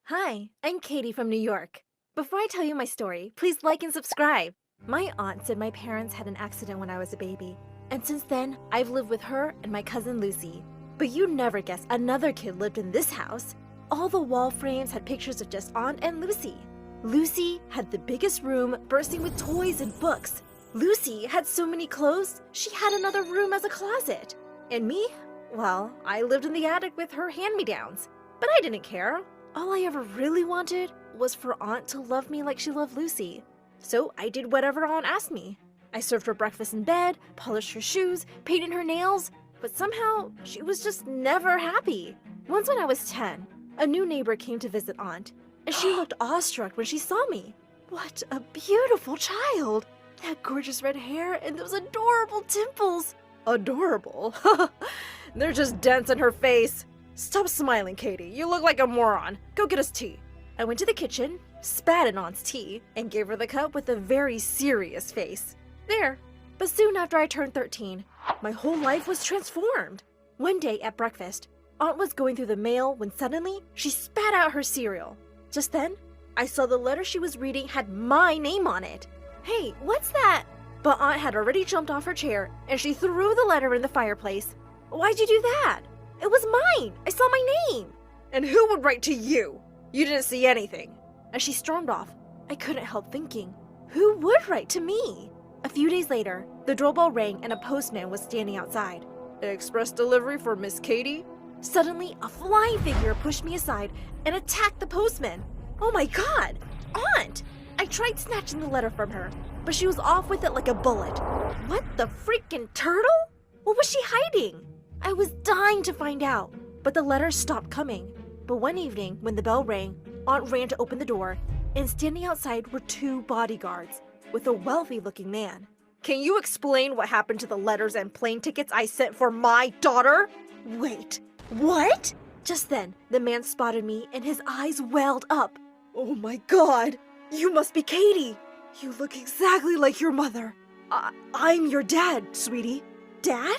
Hi, I'm Katie from New York. Before I tell you my story, please like and subscribe. My aunt said my parents had an accident when I was a baby, and since then, I've lived with her and my cousin Lucy. But you'd never guess another kid lived in this house. All the wall frames had pictures of just Aunt and Lucy. Lucy had the biggest room bursting with toys and books. Lucy had so many clothes, she had another room as a closet. And me? Well, I lived in the attic with her hand-me-downs. But I didn't care. All I ever really wanted was for Aunt to love me like she loved Lucy. So I did whatever Aunt asked me. I served her breakfast in bed, polished her shoes, painted her nails, but somehow she was just never happy. Once when I was 10, a new neighbor came to visit Aunt, and she looked awestruck when she saw me. What a beautiful child! That gorgeous red hair and those adorable dimples. Adorable? They're just dents in her face. Stop smiling, Katie. You look like a moron. Go get us tea. I went to the kitchen, spat in Aunt's tea, and gave her the cup with a very serious face. There. But soon after I turned 13, my whole life was transformed. One day at breakfast, Aunt was going through the mail when suddenly she spat out her cereal. Just then, I saw the letter she was reading had my name on it. Hey, what's that? But Aunt had already jumped off her chair and she threw the letter in the fireplace. Why'd you do that? It was mine! I saw my name! And who would write to you? You didn't see anything. As she stormed off, I couldn't help thinking, who would write to me? A few days later, the doorbell rang and a postman was standing outside. Express delivery for Miss Katie? Suddenly, a flying figure pushed me aside and attacked the postman. Oh my god! Aunt! I tried snatching the letter from her, but she was off with it like a bullet. What the freaking turtle? What was she hiding? I was dying to find out, but the letters stopped coming. But one evening, when the bell rang, Aunt ran to open the door, and standing outside were two bodyguards with a wealthy-looking man. Can you explain what happened to the letters and plane tickets I sent for my daughter? Wait, what? Just then, the man spotted me and his eyes welled up. Oh my god, you must be Katie. You look exactly like your mother. I'm your dad, sweetie. Dad?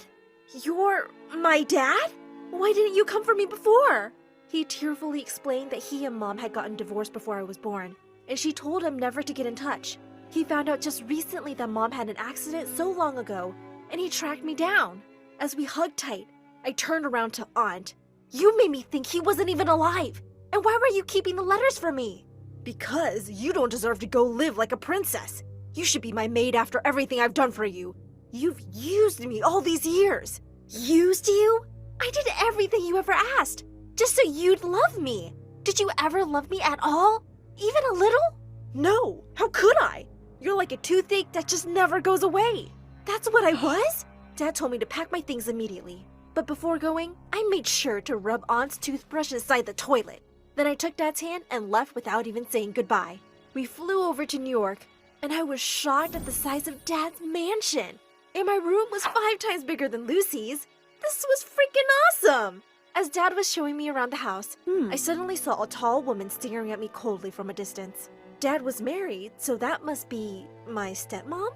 You're my dad? Why didn't you come for me before? He tearfully explained that he and Mom had gotten divorced before I was born, and she told him never to get in touch. He found out just recently that Mom had an accident so long ago, and he tracked me down. As we hugged tight, I turned around to Aunt. You made me think he wasn't even alive. And why were you keeping the letters from me? Because you don't deserve to go live like a princess. You should be my maid after everything I've done for you. You've used me all these years. Used you? I did everything you ever asked, just so you'd love me. Did you ever love me at all? Even a little? No, how could I? You're like a toothache that just never goes away. That's what I was? Dad told me to pack my things immediately. But before going, I made sure to rub Aunt's toothbrush inside the toilet. Then I took Dad's hand and left without even saying goodbye. We flew over to New York, and I was shocked at the size of Dad's mansion. And my room was 5 times bigger than Lucy's. This was freaking awesome! As Dad was showing me around the house, I suddenly saw a tall woman staring at me coldly from a distance. Dad was married, so that must be my stepmom?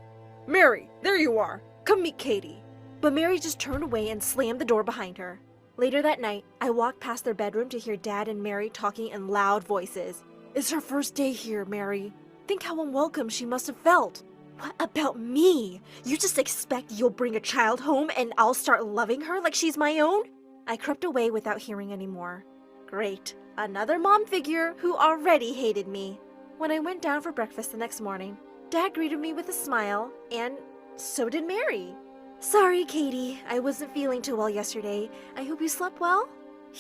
Mary, there you are. Come meet Katie. But Mary just turned away and slammed the door behind her. Later that night, I walked past their bedroom to hear Dad and Mary talking in loud voices. It's her first day here, Mary. Think how unwelcome she must have felt. What about me? You just expect you'll bring a child home and I'll start loving her like she's my own? I crept away without hearing any more. Great. Another mom figure who already hated me. When I went down for breakfast the next morning, Dad greeted me with a smile, and so did Mary. Sorry, Katie. I wasn't feeling too well yesterday. I hope you slept well?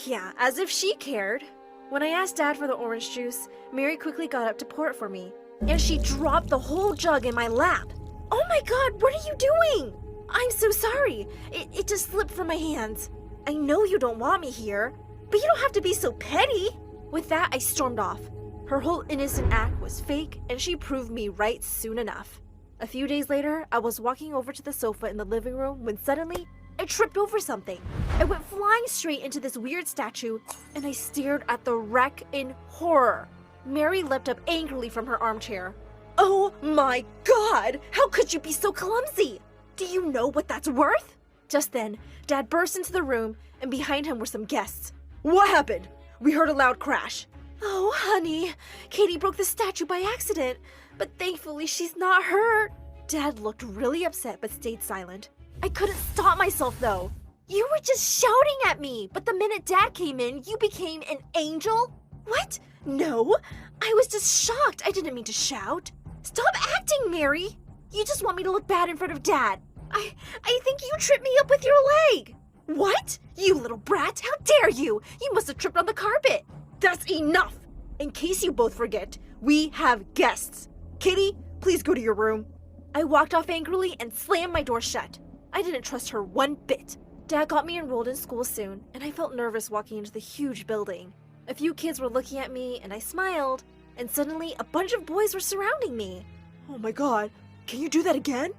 Yeah, as if she cared. When I asked Dad for the orange juice, Mary quickly got up to pour it for me, and she dropped the whole jug in my lap. Oh my god, what are you doing? I'm so sorry. It just slipped from my hands. I know you don't want me here, but you don't have to be so petty. With that, I stormed off. Her whole innocent act was fake, and she proved me right soon enough. A few days later, I was walking over to the sofa in the living room when suddenly, I tripped over something. I went flying straight into this weird statue, and I stared at the wreck in horror. Mary leapt up angrily from her armchair. Oh my god! How could you be so clumsy? Do you know what that's worth? Just then, Dad burst into the room, and behind him were some guests. What happened? We heard a loud crash. Oh, honey, Katie broke the statue by accident, but thankfully she's not hurt. Dad looked really upset but stayed silent. I couldn't stop myself though. You were just shouting at me, but the minute Dad came in, you became an angel? What? No, I was just shocked. I didn't mean to shout. Stop acting, Mary. You just want me to look bad in front of Dad. I think you tripped me up with your leg. What? You little brat, how dare you? You must have tripped on the carpet. That's enough. In case you both forget, we have guests. Kitty, please go to your room. I walked off angrily and slammed my door shut. I didn't trust her one bit. Dad got me enrolled in school soon, and I felt nervous walking into the huge building. A few kids were looking at me, and I smiled, and suddenly a bunch of boys were surrounding me. Oh my god, can you do that again?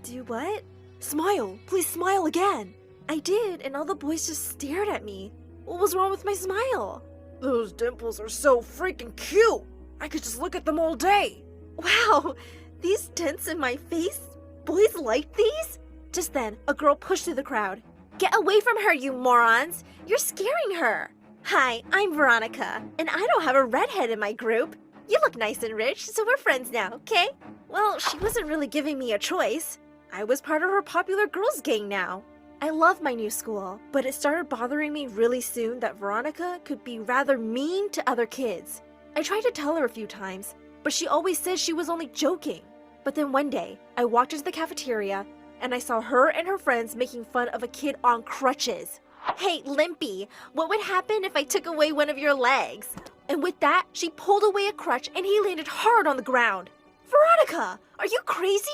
Do what? Smile, please smile again. I did, and all the boys just stared at me. What was wrong with my smile? Those dimples are so freaking cute. I could just look at them all day. Wow, these dents in my face? Boys like these? Just then, a girl pushed through the crowd. Get away from her, you morons! You're scaring her! Hi, I'm Veronica, and I don't have a redhead in my group. You look nice and rich, so we're friends now, okay? Well, she wasn't really giving me a choice. I was part of her popular girls gang now. I love my new school, but it started bothering me really soon that Veronica could be rather mean to other kids. I tried to tell her a few times, but she always says she was only joking. But then one day, I walked into the cafeteria, and I saw her and her friends making fun of a kid on crutches. Hey, Limpy, what would happen if I took away one of your legs? And with that, she pulled away a crutch and he landed hard on the ground. Veronica, are you crazy?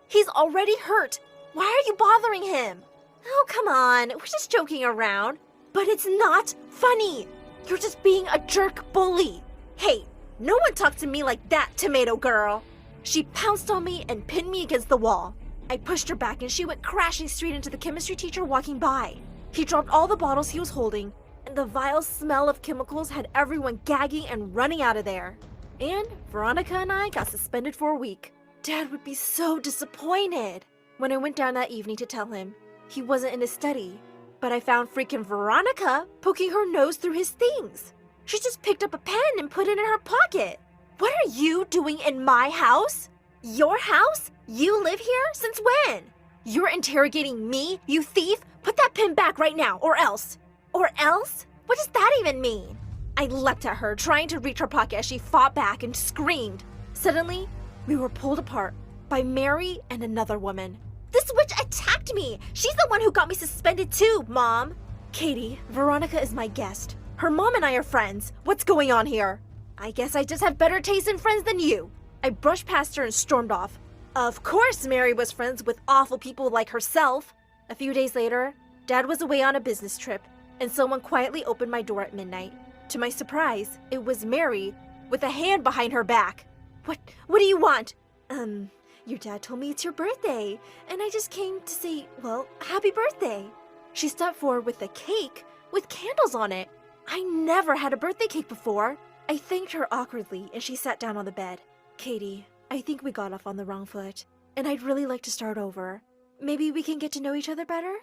He's already hurt. Why are you bothering him? Oh, come on, we're just joking around. But it's not funny. You're just being a jerk bully. Hey, no one talked to me like that, tomato girl. She pounced on me and pinned me against the wall. I pushed her back and she went crashing straight into the chemistry teacher walking by. He dropped all the bottles he was holding, and the vile smell of chemicals had everyone gagging and running out of there. And Veronica and I got suspended for a week. Dad would be so disappointed. When I went down that evening to tell him, he wasn't in his study, but I found freaking Veronica poking her nose through his things. She just picked up a pen and put it in her pocket. What are you doing in my house? Your house? You live here? Since when? You're interrogating me, you thief? Put that pen back right now, or else. Or else? What does that even mean? I leapt at her, trying to reach her pocket as she fought back and screamed. Suddenly, we were pulled apart by Mary and another woman. This witch attacked me! She's the one who got me suspended too, Mom! Katie, Veronica is my guest. Her mom and I are friends. What's going on here? I guess I just have better taste in friends than you. I brushed past her and stormed off. Of course Mary was friends with awful people like herself. A few days later, Dad was away on a business trip, and someone quietly opened my door at midnight. To my surprise, it was Mary, with a hand behind her back. What do you want? Your dad told me it's your birthday, and I just came to say, well, happy birthday. She stepped forward with a cake with candles on it. I never had a birthday cake before. I thanked her awkwardly, and she sat down on the bed. Katie, I think we got off on the wrong foot, and I'd really like to start over. Maybe we can get to know each other better?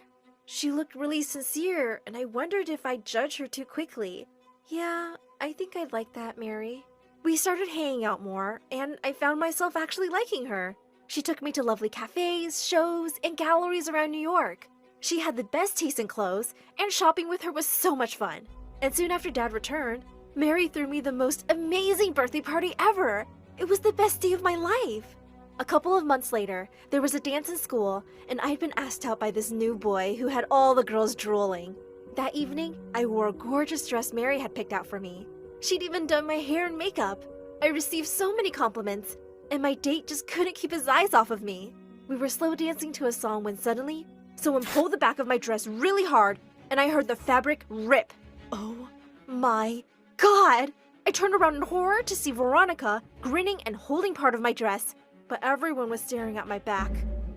She looked really sincere, and I wondered if I'd judge her too quickly. Yeah, I think I'd like that, Mary. We started hanging out more, and I found myself actually liking her. She took me to lovely cafes, shows, and galleries around New York. She had the best taste in clothes, and shopping with her was so much fun. And soon after Dad returned, Mary threw me the most amazing birthday party ever. It was the best day of my life. A couple of months later, there was a dance in school, and I'd been asked out by this new boy who had all the girls drooling. That evening, I wore a gorgeous dress Mary had picked out for me. She'd even done my hair and makeup. I received so many compliments, and my date just couldn't keep his eyes off of me. We were slow dancing to a song when suddenly, someone pulled the back of my dress really hard, and I heard the fabric rip. Oh my God! I turned around in horror to see Veronica grinning and holding part of my dress, but everyone was staring at my back,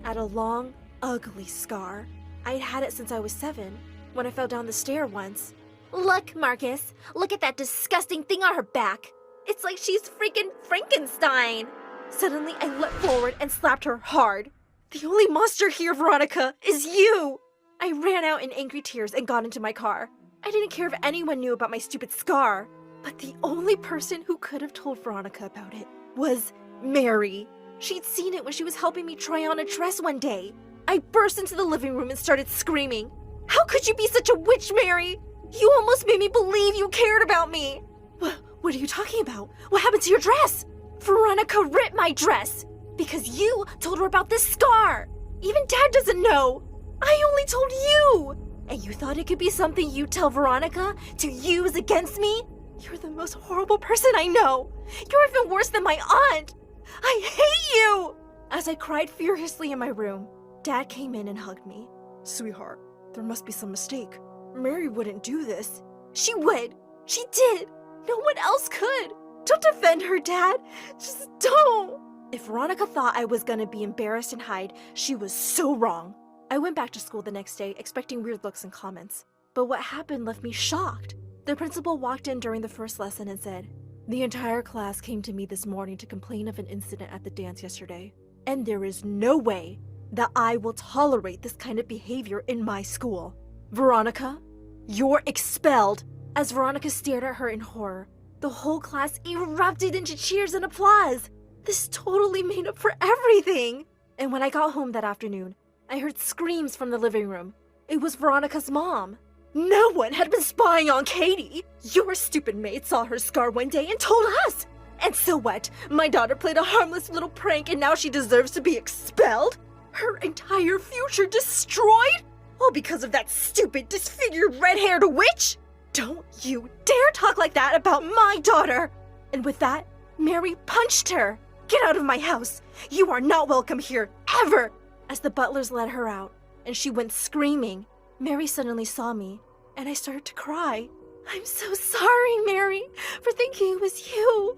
at a long, ugly scar. I'd had it since I was 7, when I fell down the stair once. Look, Marcus, look at that disgusting thing on her back. It's like she's freaking Frankenstein. Suddenly, I leapt forward and slapped her hard. The only monster here, Veronica, is you! I ran out in angry tears and got into my car. I didn't care if anyone knew about my stupid scar. But the only person who could have told Veronica about it was Mary. She'd seen it when she was helping me try on a dress one day. I burst into the living room and started screaming. How could you be such a witch, Mary? You almost made me believe you cared about me. What are you talking about? What happened to your dress? Veronica ripped my dress because you told her about this scar. Even Dad doesn't know. I only told you. And you thought it could be something you'd tell Veronica to use against me? You're the most horrible person I know. You're even worse than my aunt. I hate you! As I cried furiously in my room, Dad came in and hugged me. Sweetheart, there must be some mistake. Mary wouldn't do this. She would. She did. No one else could. Don't defend her, Dad. Just don't. If Veronica thought I was gonna be embarrassed and hide, she was so wrong. I went back to school the next day expecting weird looks and comments. But what happened left me shocked. The principal walked in during the first lesson and said, "The entire class came to me this morning to complain of an incident at the dance yesterday. And there is no way that I will tolerate this kind of behavior in my school. Veronica, you're expelled." As Veronica stared at her in horror, the whole class erupted into cheers and applause. This totally made up for everything. And when I got home that afternoon, I heard screams from the living room. It was Veronica's mom. No one had been spying on Katie. Your stupid maid saw her scar one day and told us. And so what? My daughter played a harmless little prank and now she deserves to be expelled? Her entire future destroyed? All because of that stupid, disfigured, red-haired witch? Don't you dare talk like that about my daughter! And with that, Mary punched her. Get out of my house. You are not welcome here, ever! As the butlers led her out, and she went screaming, Mary suddenly saw me, and I started to cry. I'm so sorry, Mary, for thinking it was you.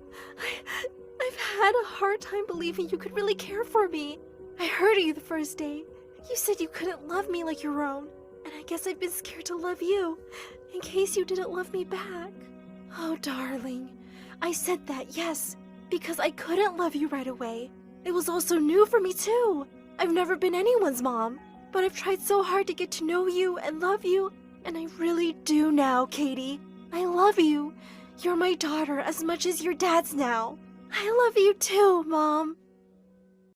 I've had a hard time believing you could really care for me. I heard you the first day. You said you couldn't love me like your own, and I guess I've been scared to love you, in case you didn't love me back. Oh, darling, I said that, yes, because I couldn't love you right away. It was also new for me, too. I've never been anyone's mom, but I've tried so hard to get to know you and love you, and I really do now, Katie. I love you. You're my daughter as much as your dad's now. I love you too, Mom.